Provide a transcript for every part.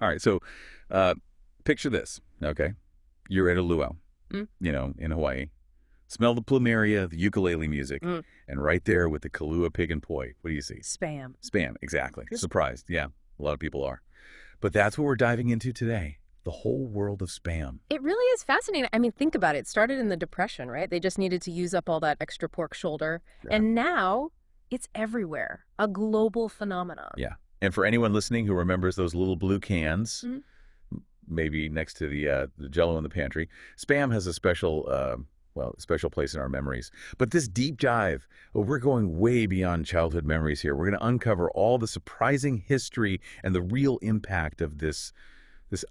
All right, so uh, picture this, okay? You're at a luau, Mm, in Hawaii. Smell the plumeria, the ukulele music, mm. and right there with the Kahlua pig and poi, what do you see? Spam. Spam, exactly. Surprised, yeah. A lot of people are. But that's what we're diving into today, the whole world of spam. It really is fascinating. I mean, think about it. It started in the Depression, right? They just needed to use up all that extra pork shoulder. Yeah. And now it's everywhere, a global phenomenon. Yeah. And for anyone listening who remembers those little blue cans, Mhm. maybe next to the Jell-O in the pantry, spam has a special place in our memories. But this deep dive, we're going way beyond childhood memories here. We're going to uncover all the surprising history and the real impact of this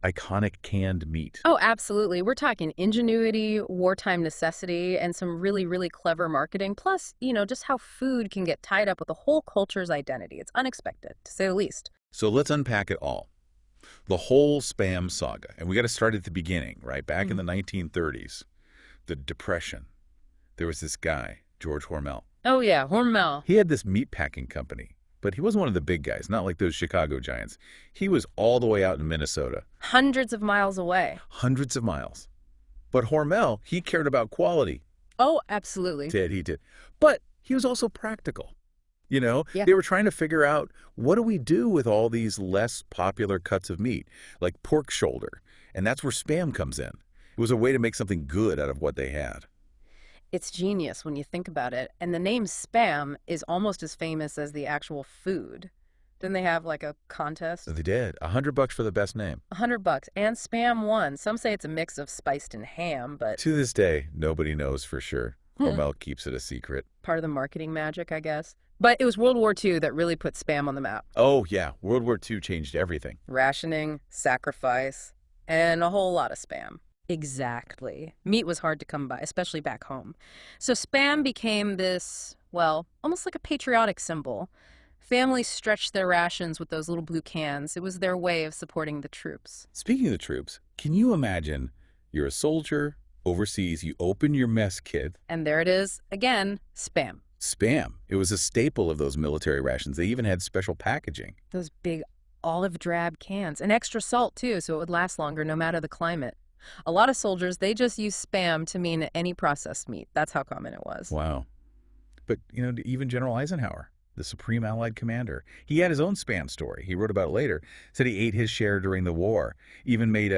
iconic canned meat. Oh, absolutely. We're talking ingenuity, wartime necessity, and some really, really clever marketing. Plus, just how food can get tied up with a whole culture's identity. It's unexpected, to say the least. So let's unpack it all. The whole spam saga. And we got to start at the beginning, right? Back in the 1930s, the Depression. There was this guy, George Hormel. Oh, yeah, Hormel. He had this meat packing company, but he wasn't one of the big guys, not like those Chicago giants. He was all the way out in Minnesota, Hundreds of miles away. hundreds of miles. But Hormel, he cared about quality. Oh, absolutely. He did. But he was also practical. Yeah. They were trying to figure out, what do we do with all these less popular cuts of meat, like pork shoulder? And that's where spam comes in. It was a way to make something good out of what they had. It's genius when you think about it. And the name Spam is almost as famous as the actual food. Didn't they have like a contest? So they did. $100 for the best name. $100 and Spam won. Some say it's a mix of spiced and ham, but To this day, nobody knows for sure. Hormel keeps it a secret. part of the marketing magic, I guess. But it was World War II that really put Spam on the map. Oh, yeah. World War II changed everything. Rationing, sacrifice, and a whole lot of Spam. Exactly. Meat was hard to come by, especially back home. So Spam became this, well, almost like a patriotic symbol. Families stretched their rations with those little blue cans. It was their way of supporting the troops. Speaking of the troops, can you imagine you're a soldier overseas, you open your mess kit, And there it is, again, Spam. spam. It was a staple of those military rations. They even had special packaging. Those big olive drab cans. And extra salt, too, so it would last longer no matter the climate. A lot of soldiers, they just use Spam to mean any processed meat. That's how common it was. Wow. But, even General Eisenhower, the Supreme Allied Commander, he had his own spam story. He wrote about it later, said he ate his share during the war, even made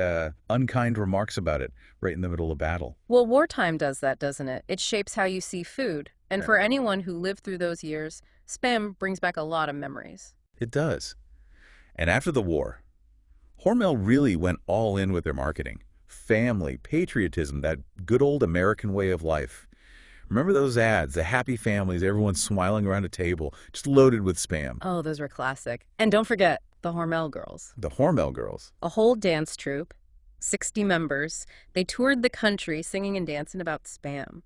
unkind remarks about it right in the middle of battle. Well, wartime does that, doesn't it? It shapes how you see food. And for anyone who lived through those years, Spam brings back a lot of memories. It does. And after the war, Hormel really went all in with their marketing. Family, patriotism, that good old American way of life. Remember those ads, the happy families, everyone smiling around a table, just loaded with spam. Oh, those were classic. And don't forget the Hormel Girls. The Hormel girls. A whole dance troupe, 60 members. They toured the country singing and dancing about Spam.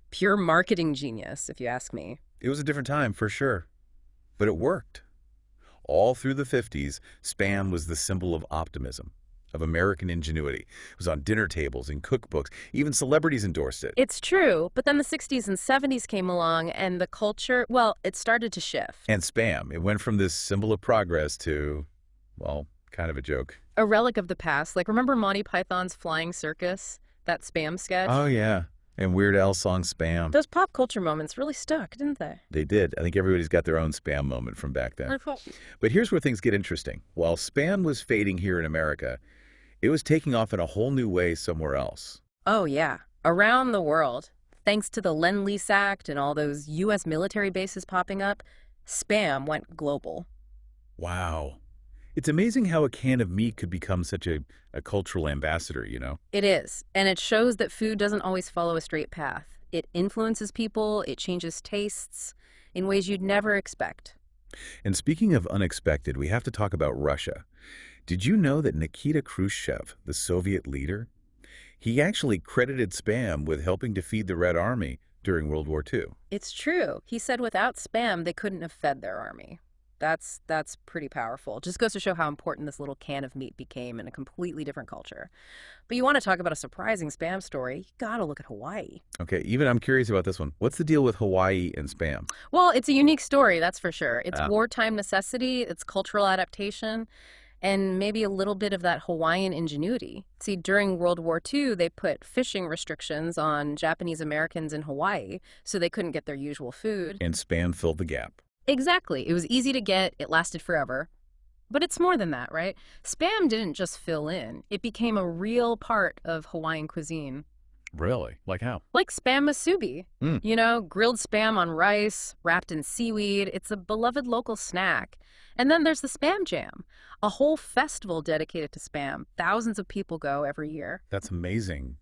Pure marketing genius, if you ask me. It was a different time, for sure. But it worked. All through the 50s, spam was the symbol of optimism, of American ingenuity. It was on dinner tables, in cookbooks. Even celebrities endorsed it. It's true, but then the 60s and 70s came along and the culture, well, it started to shift. And spam, it went from this symbol of progress to, well, kind of a joke. A relic of the past. Like, remember Monty Python's Flying Circus? That Spam sketch? Oh, yeah. And Weird Al's song Spam. Those pop culture moments really stuck, didn't they? They did. I think everybody's got their own spam moment from back then. But here's where things get interesting. While spam was fading here in America, it was taking off in a whole new way somewhere else. Oh, yeah. Around the world. Thanks to the Lend-Lease Act and all those U.S. military bases popping up, Spam went global. Wow. It's amazing how a can of meat could become such a cultural ambassador, It is. And it shows that food doesn't always follow a straight path. It influences people, it changes tastes in ways you'd never expect. And speaking of unexpected, we have to talk about Russia. Did you know that Nikita Khrushchev, the Soviet leader, he actually credited spam with helping defeat the Red Army during World War II? It's true. He said without Spam, they couldn't have fed their army. That's pretty powerful. Just goes to show how important this little can of meat became in a completely different culture. But you want to talk about a surprising Spam story, you gotta look at Hawaii. Okay, even I'm curious about this one. What's the deal with Hawaii and spam? Well, it's a unique story, that's for sure. It's Ah. wartime necessity, it's cultural adaptation, and maybe a little bit of that Hawaiian ingenuity. See, during World War II, they put fishing restrictions on Japanese Americans in Hawaii, so they couldn't get their usual food. And Spam filled the gap. Exactly. It was easy to get, it lasted forever. But it's more than that, right? Spam didn't just fill in, it became a real part of Hawaiian cuisine. Really? Like how? Like spam musubi. Mm. You know, grilled spam on rice, wrapped in seaweed. It's a beloved local snack. And then there's the Spam Jam, a whole festival dedicated to spam. Thousands of people go every year. That's amazing.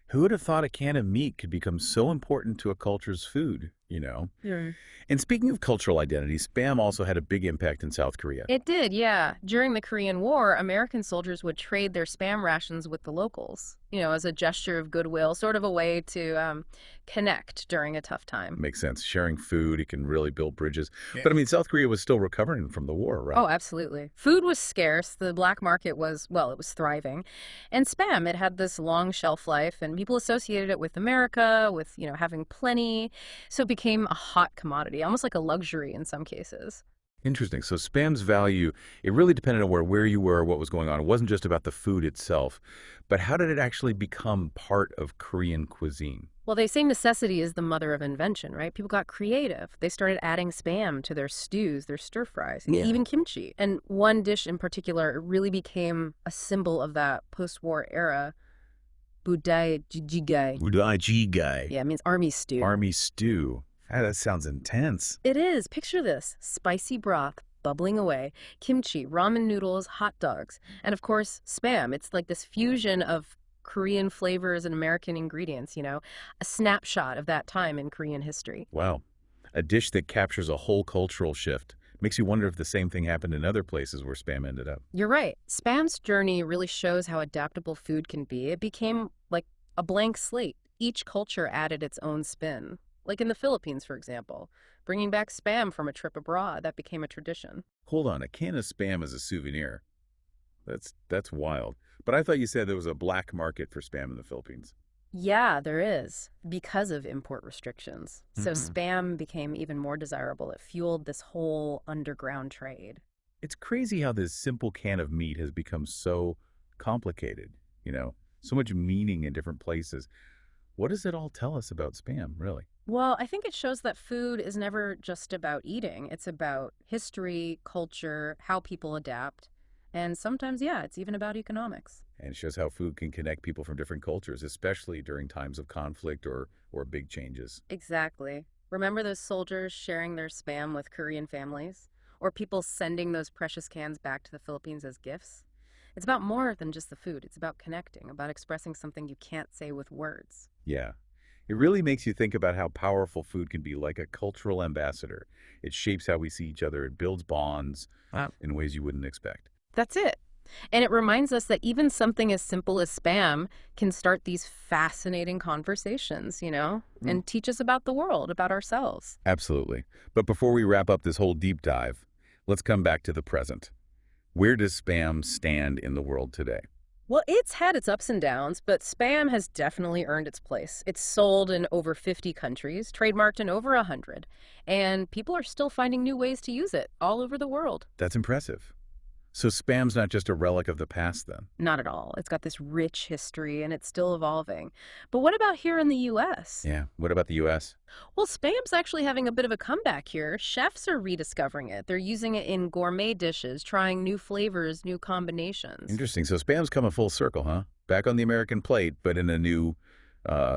Who would have thought a can of meat could become so important to a culture's food, you know? Yeah. And speaking of cultural identity, Spam also had a big impact in South Korea. It did, yeah. During the Korean War, American soldiers would trade their spam rations with the locals, you know, as a gesture of goodwill, sort of a way to connect during a tough time. Makes sense. Sharing food, it can really build bridges. Yeah. But I mean, South Korea was still recovering from the war, right? Oh, absolutely. Food was scarce. The black market was, well, it was thriving. And spam, it had this long shelf life, and people associated it with America, with, you know, having plenty. So it became a hot commodity, almost like a luxury in some cases. Interesting. So Spam's value, it really depended on where you were, what was going on. It wasn't just about the food itself, but how did it actually become part of Korean cuisine? Well, they say necessity is the mother of invention, right? People got creative. They started adding spam to their stews, their stir fries, Yeah. even kimchi. And one dish in particular really became a symbol of that post-war era, budai jijigae. Budai guy. Yeah, it means army stew. Army stew. Ah, that sounds intense. It is. Picture this. Spicy broth bubbling away, kimchi, ramen noodles, hot dogs, and of course, spam. It's like this fusion of Korean flavors and American ingredients, you know, a snapshot of that time in Korean history. Wow. A dish that captures a whole cultural shift. Makes you wonder if the same thing happened in other places where Spam ended up. You're right. Spam's journey really shows how adaptable food can be. It became like a blank slate. Each culture added its own spin. Like in the Philippines, for example, bringing back spam from a trip abroad, that became a tradition. Hold on, a can of Spam as a souvenir. That's wild. But I thought you said there was a black market for Spam in the Philippines. Yeah, there is, because of import restrictions. So Mhm. spam became even more desirable. It fueled this whole underground trade. It's crazy how this simple can of meat has become so complicated, you know, so much meaning in different places. What does it all tell us about Spam, really? Well, I think it shows that food is never just about eating. It's about history, culture, how people adapt. And sometimes, yeah, it's even about economics. And it shows how food can connect people from different cultures, especially during times of conflict or big changes. Exactly. Remember those soldiers sharing their spam with Korean families? Or people sending those precious cans back to the Philippines as gifts? It's about more than just the food. It's about connecting, about expressing something you can't say with words. Yeah. It really makes you think about how powerful food can be like a cultural ambassador. It shapes how we see each other. It builds bonds in ways you wouldn't expect. That's it. And it reminds us that even something as simple as spam can start these fascinating conversations, you know, and teach us about the world, about ourselves. Absolutely. But before we wrap up this whole deep dive, let's come back to the present. Where does Spam stand in the world today? Well, it's had its ups and downs, but spam has definitely earned its place. It's sold in over 50 countries, trademarked in over 100, and people are still finding new ways to use it all over the world. That's impressive. So Spam's not just a relic of the past then? Not at all. It's got this rich history and it's still evolving. But what about here in the U.S.? Yeah. What about the U.S.? Well, spam's actually having a bit of a comeback here. Chefs are rediscovering it. They're using it in gourmet dishes, trying new flavors, new combinations. Interesting. So Spam's coming full circle, huh? Back on the American plate, but in a new,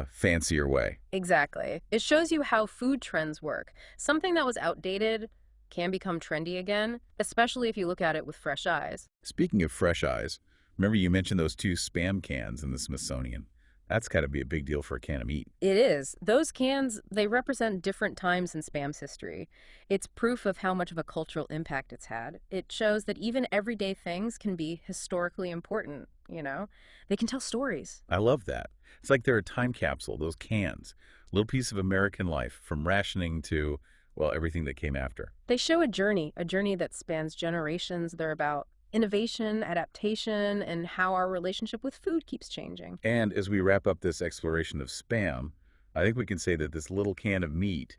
fancier way. Exactly. It shows you how food trends work. Something that was outdated can become trendy again, especially if you look at it with fresh eyes. Speaking of fresh eyes, remember you mentioned those 2 Spam cans in the Smithsonian. That's got to be a big deal for a can of meat. It is. Those cans, they represent different times in spam's history. It's proof of how much of a cultural impact it's had. It shows that even everyday things can be historically important, you know? They can tell stories. I love that. It's like they're a time capsule, those cans. A little piece of American life, from rationing to, well, everything that came after. They show a journey that spans generations. They're about innovation, adaptation, and how our relationship with food keeps changing. And as we wrap up this exploration of Spam, I think we can say that this little can of meat,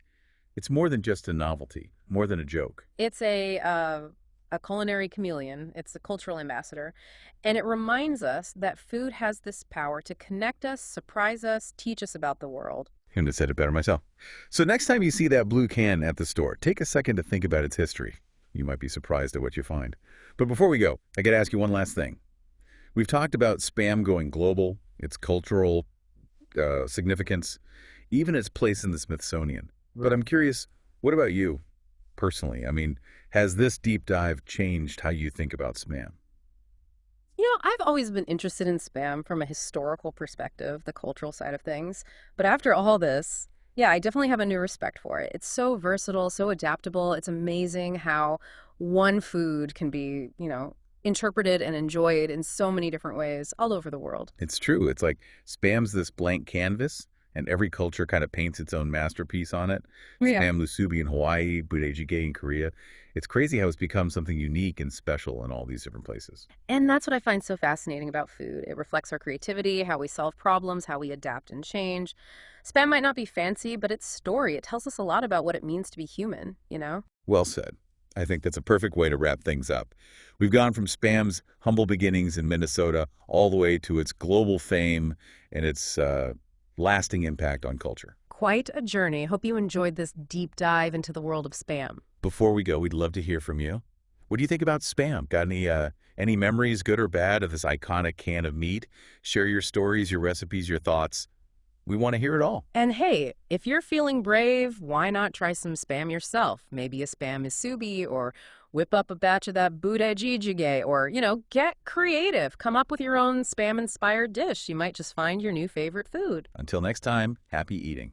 it's more than just a novelty, more than a joke. It's a a culinary chameleon. It's a cultural ambassador. And it reminds us that food has this power to connect us, surprise us, teach us about the world. Couldn't have said it better myself. So next time you see that blue can at the store, take a second to think about its history. You might be surprised at what you find. But before we go, I got to ask you one last thing. We've talked about Spam going global, its cultural significance, even its place in the Smithsonian. But I'm curious, what about you personally? I mean, has this deep dive changed how you think about Spam? I've always been interested in Spam from a historical perspective, the cultural side of things. But after all this, yeah, I definitely have a new respect for it. It's so versatile, so adaptable. It's amazing how one food can be, interpreted and enjoyed in so many different ways all over the world. It's true. It's like Spam's this blank canvas, and every culture kind of paints its own masterpiece on it. Yeah. Spam musubi in Hawaii, budae in Korea. It's crazy how it's become something unique and special in all these different places. And that's what I find so fascinating about food. It reflects our creativity, how we solve problems, how we adapt and change. Spam might not be fancy, but its story, it tells us a lot about what it means to be human? Well said. I think that's a perfect way to wrap things up. We've gone from Spam's humble beginnings in Minnesota all the way to its global fame and its lasting impact on culture. Quite a journey. Hope you enjoyed this deep dive into the world of Spam. Before we go, we'd love to hear from you. What do you think about Spam? Got any memories, good or bad, of this iconic can of meat? Share your stories, your recipes, your thoughts. We want to hear it all. And hey, if you're feeling brave, why not try some Spam yourself? Maybe a Spam musubi, or whip up a batch of that budae or, get creative. Come up with your own Spam-inspired dish. You might just find your new favorite food. Until next time, happy eating.